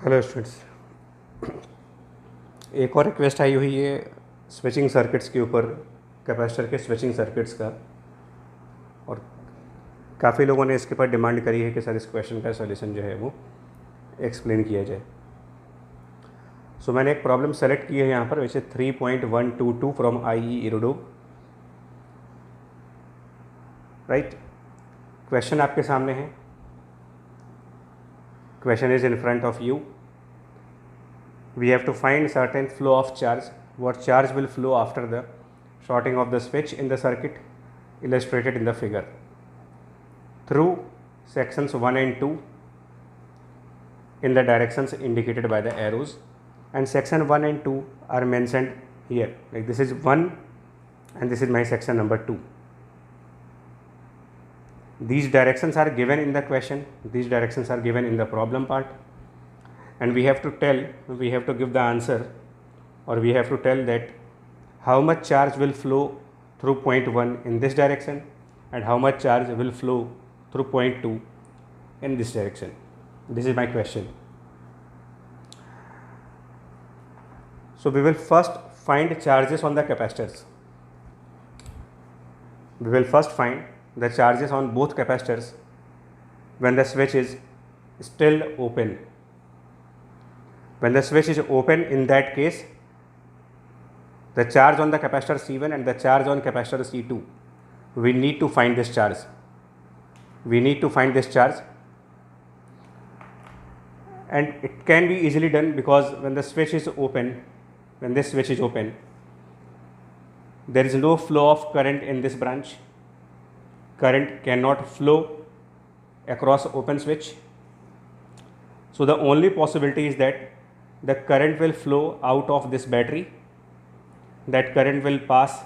Hello students, एक और request आई हुई है स्विचिंग सर्किट्स के ऊपर, कैपेसिटर के स्विचिंग सर्किट्स का। और काफ़ी लोगों ने इसके ऊपर डिमांड करी है कि सर इस क्वेश्चन का सॉल्यूशन जो है वो एक्सप्लेन किया जाए। सो मैंने एक प्रॉब्लम सेलेक्ट की है यहाँ पर, वैसे 3.122 फ्रॉम IE इरोडो। राइट, क्वेश्चन आपके सामने है। Question is in front of you. We have to find certain flow of charge. What charge will flow after the shorting of the switch in the circuit illustrated in the figure through sections 1 and 2 in the directions indicated by the arrows, and section 1 and 2 are mentioned here, like this is 1 and this is my section number 2. These directions are given in the question, these directions are given in the problem part, and we have to give the answer, or we have to tell that how much charge will flow through point 1 in this direction and how much charge will flow through point 2 in this direction. This is my question. So we will first find charges on the capacitors. We will first find the charges on both capacitors when the switch is still open. When the switch is open, in that case, the charge on the capacitor C1 and the charge on capacitor C2, we need to find this charge. We need to find this charge, and it can be easily done because when the switch is open, when this switch is open, there is no flow of current in this branch. Current cannot flow across open switch. So the only possibility is that the current will flow out of this battery. That current will pass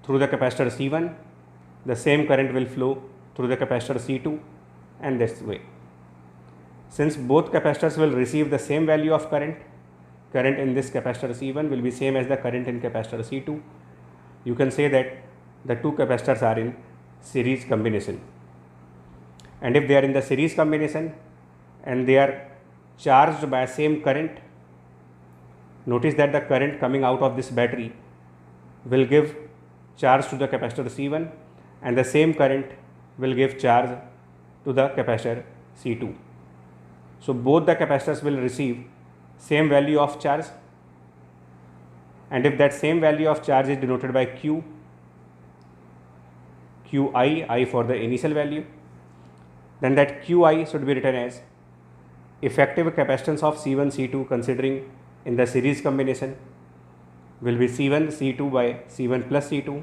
through the capacitor C1. The same current will flow through the capacitor C2, and this way. Since both capacitors will receive the same value of current, current in this capacitor C1 will be same as the current in capacitor C2. You can say that the two capacitors are in series combination. And if they are in the series combination and they are charged by same current, notice that the current coming out of this battery will give charge to the capacitor C1, and the same current will give charge to the capacitor C2. So both the capacitors will receive same value of charge, and if that same value of charge is denoted by Q, Qi, I for the initial value, then that Qi should be written as effective capacitance of C1 C2 considering in the series combination will be C1 C2 by C1 plus C2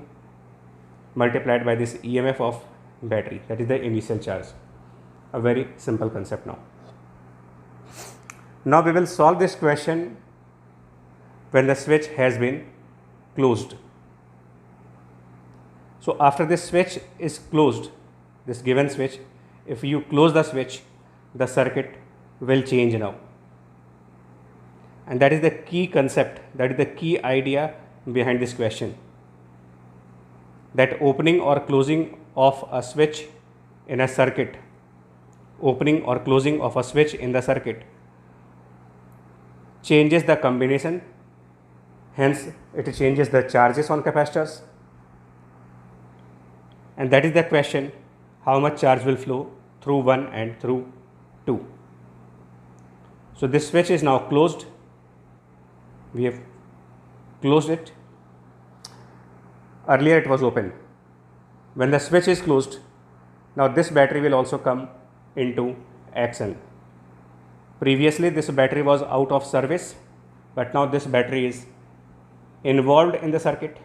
multiplied by this EMF of battery, that is the initial charge. A very simple concept now. Now we will solve this question when the switch has been closed. So after this switch is closed, this given switch, if you close the switch, the circuit will change now. And that is the key concept, that is the key idea behind this question. That opening or closing of a switch in a circuit, opening or closing of a switch in the circuit changes the combination, hence it changes the charges on capacitors. And that is the question, how much charge will flow through 1 and through 2. So this switch is now closed. We have closed it. Earlier it was open. When the switch is closed, now this battery will also come into action. Previously this battery was out of service, but now this battery is involved in the circuit.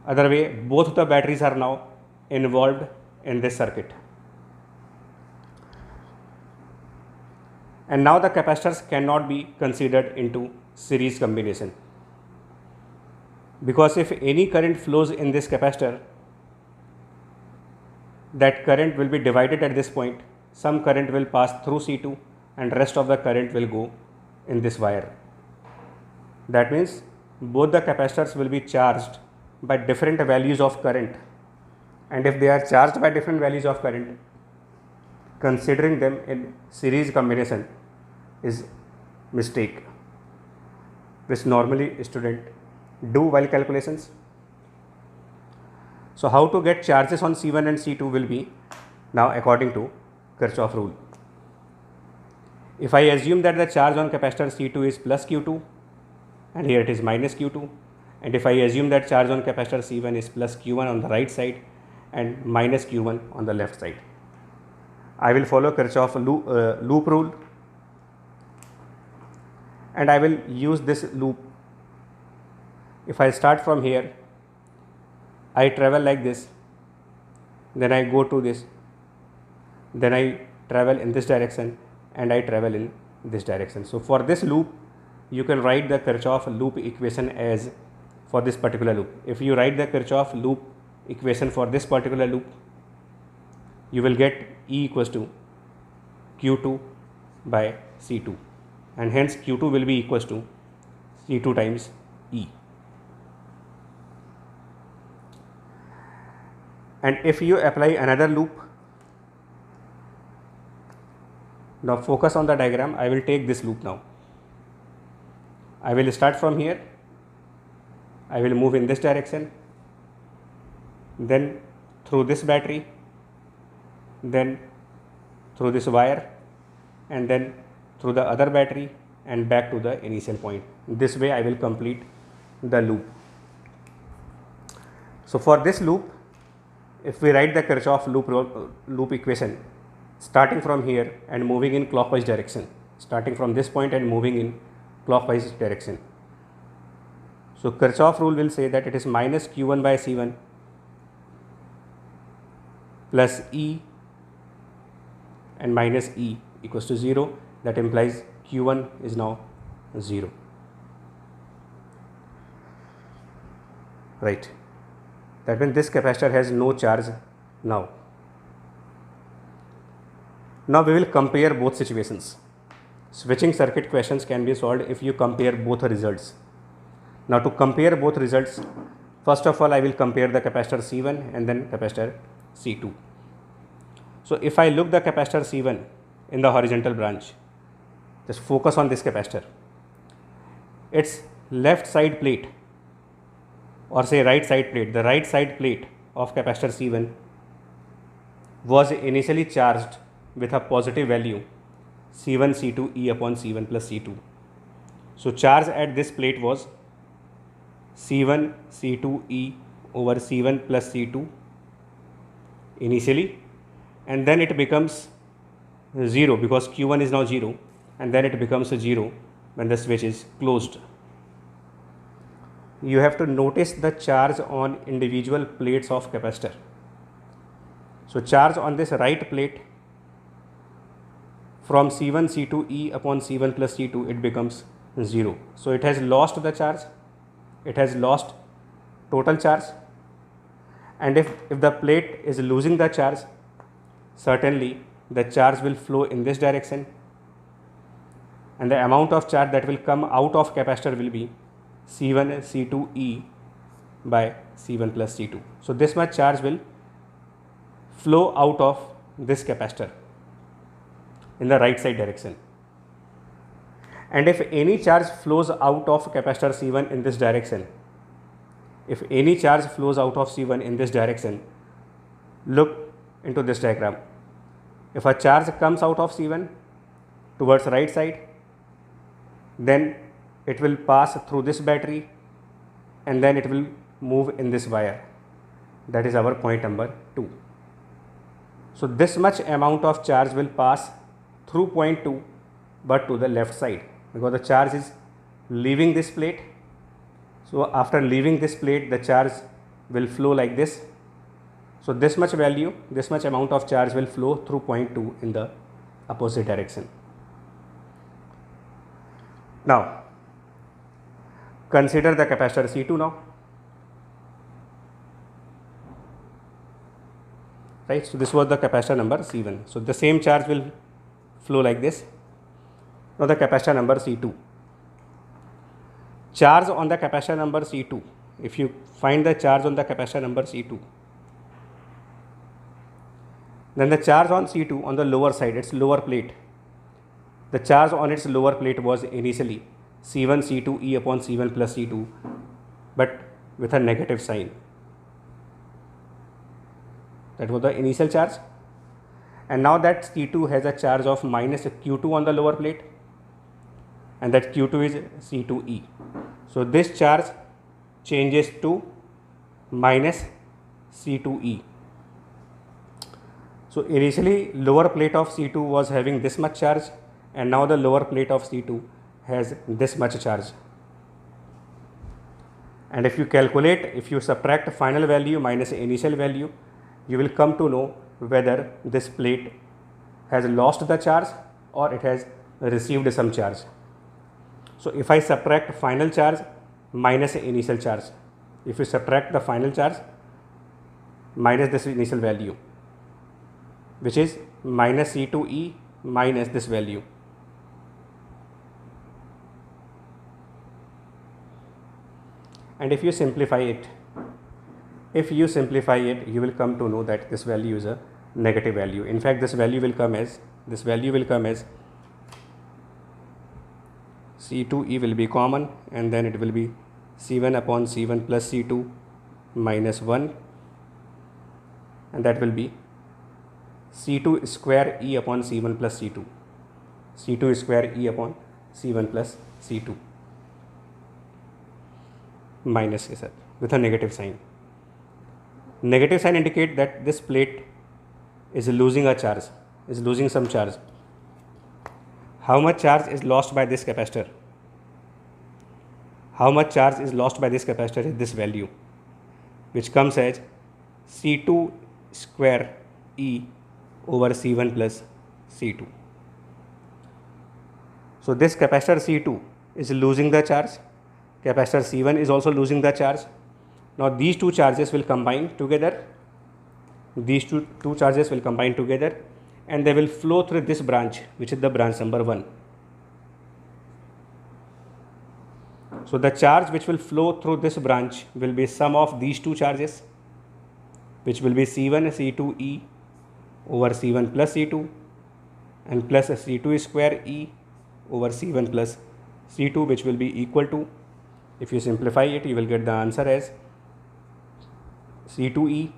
Other way, both the batteries are now involved in this circuit. And now the capacitors cannot be considered into series combination, because if any current flows in this capacitor, that current will be divided at this point. Some current will pass through C2 and rest of the current will go in this wire. That means both the capacitors will be charged by different values of current, and if they are charged by different values of current, considering them in series combination is mistake which normally student do while calculations. So how to get charges on C1 and C2 will be now according to Kirchhoff rule. If I assume that the charge on capacitor C2 is plus Q2 and here it is minus Q2, and if I assume that charge on capacitor C1 is plus Q1 on the right side and minus Q1 on the left side, I will follow Kirchhoff loop rule, and I will use this loop. If I start from here, I travel like this, then I go to this, then I travel in this direction, and I travel in this direction. So for this loop, you can write the Kirchhoff loop equation as for this particular loop. If you write the Kirchhoff loop equation for this particular loop, you will get E equals to Q2 by C2, and hence Q2 will be equals to C2 times E. And if you apply another loop, now focus on the diagram. I will take this loop now. I will start from here. I will move in this direction, then through this battery, then through this wire, and then through the other battery and back to the initial point. This way I will complete the loop. So for this loop, if we write the Kirchhoff loop equation starting from here and moving in clockwise direction, starting from this point and moving in clockwise direction. So Kirchhoff rule will say that it is minus Q1 by C1 plus E and minus E equals to 0. That implies Q1 is now 0. Right. That means this capacitor has no charge now. Now we will compare both situations. Switching circuit questions can be solved if you compare both results. Now to compare both results, first of all I will compare the capacitor C1 and then capacitor C2. So if I look the capacitor C1 in the horizontal branch, just focus on this capacitor. Its left side plate, or say right side plate, the right side plate of capacitor C1 was initially charged with a positive value C1 C2 E upon C1 plus C2. So charge at this plate was C1 C2 E over C1 plus C2 initially, and then it becomes 0 because Q1 is now 0, and then it becomes 0 when the switch is closed. You have to notice the charge on individual plates of capacitor. So charge on this right plate from C1 C2 E upon C1 plus C2, it becomes 0. So it has lost the charge, it has lost total charge, and if the plate is losing the charge, certainly the charge will flow in this direction, and the amount of charge that will come out of capacitor will be C1 C2 E by C1 plus C2. So this much charge will flow out of this capacitor in the right side direction. And if any charge flows out of capacitor C1 in this direction, if any charge flows out of C1 in this direction, look into this diagram. If a charge comes out of C1 towards right side, then it will pass through this battery and then it will move in this wire. That is our point number 2. So this much amount of charge will pass through point 2 but to the left side, because the charge is leaving this plate. So after leaving this plate, the charge will flow like this. So this much value, this much amount of charge will flow through point 2 in the opposite direction. Now consider the capacitor C2 now. Right, so this was the capacitor number C1. So the same charge will flow like this. Now the capacitor number C2. Charge on the capacitor number C2. If you find the charge on the capacitor number C2, Then the charge on C2 on the lower side, its lower plate, the charge on its lower plate was initially C1 C2 E upon C1 plus C2, but with a negative sign. That was the initial charge. And now that C2 has a charge of minus Q2 on the lower plate, and that Q2 is C2E. So this charge changes to minus C2E. So initially lower plate of C2 was having this much charge, and now the lower plate of C2 has this much charge. And if you calculate, if you subtract final value minus initial value, you will come to know whether this plate has lost the charge or it has received some charge. So if I subtract final charge minus initial charge, if you subtract the final charge minus this initial value, which is minus C2E minus this value, and if you simplify it, you will come to know that this value is a negative value. In fact, this value will come as C2E will be common, and then it will be C1 upon C1 plus C2 minus 1, and that will be C2 square E upon C1 plus C2, C2 square E upon C1 plus C2 minus with a negative sign. Negative sign indicate that this plate is losing a charge, is losing some charge. How much charge is lost by this capacitor? How much charge is lost by this capacitor is this value, which comes as C2 square E over C1 plus C2. So this capacitor C2 is losing the charge, capacitor C1 is also losing the charge. Now these two charges will combine together, and they will flow through this branch, which is the branch number 1. So the charge which will flow through this branch will be sum of these two charges, which will be C1 C2E over C1 plus C2 and plus C2 square E over C1 plus C2, which will be equal to, if you simplify it, you will get the answer as C2E.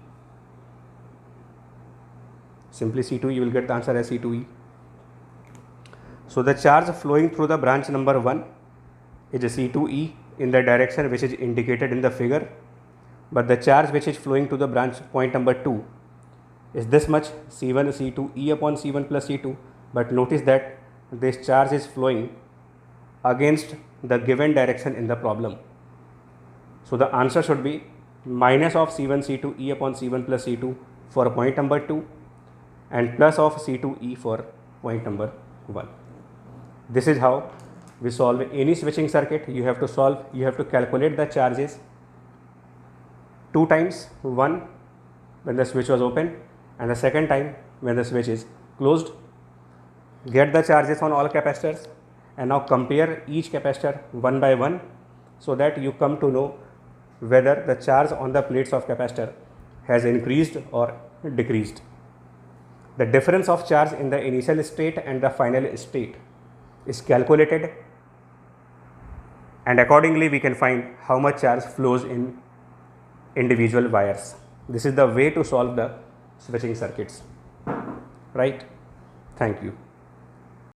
Simply C2, you will get the answer as C2E. So the charge flowing through the branch number 1 is C2E in the direction which is indicated in the figure, but the charge which is flowing to the branch point number 2 is this much, C1 C2E upon C1 plus C2, but notice that this charge is flowing against the given direction in the problem. So the answer should be minus of C1 C2E upon C1 plus C2 for point number 2 and plus of C2E for point number 1. This is how we solve any switching circuit. You have to calculate the charges 2 times, one when the switch was open and the second time when the switch is closed. Get the charges on all capacitors and now compare each capacitor one by one, so that you come to know whether the charge on the plates of capacitor has increased or decreased. The difference of charge in the initial state and the final state is calculated, and accordingly we can find how much charge flows in individual wires. This is the way to solve the switching circuits, right? Thank you.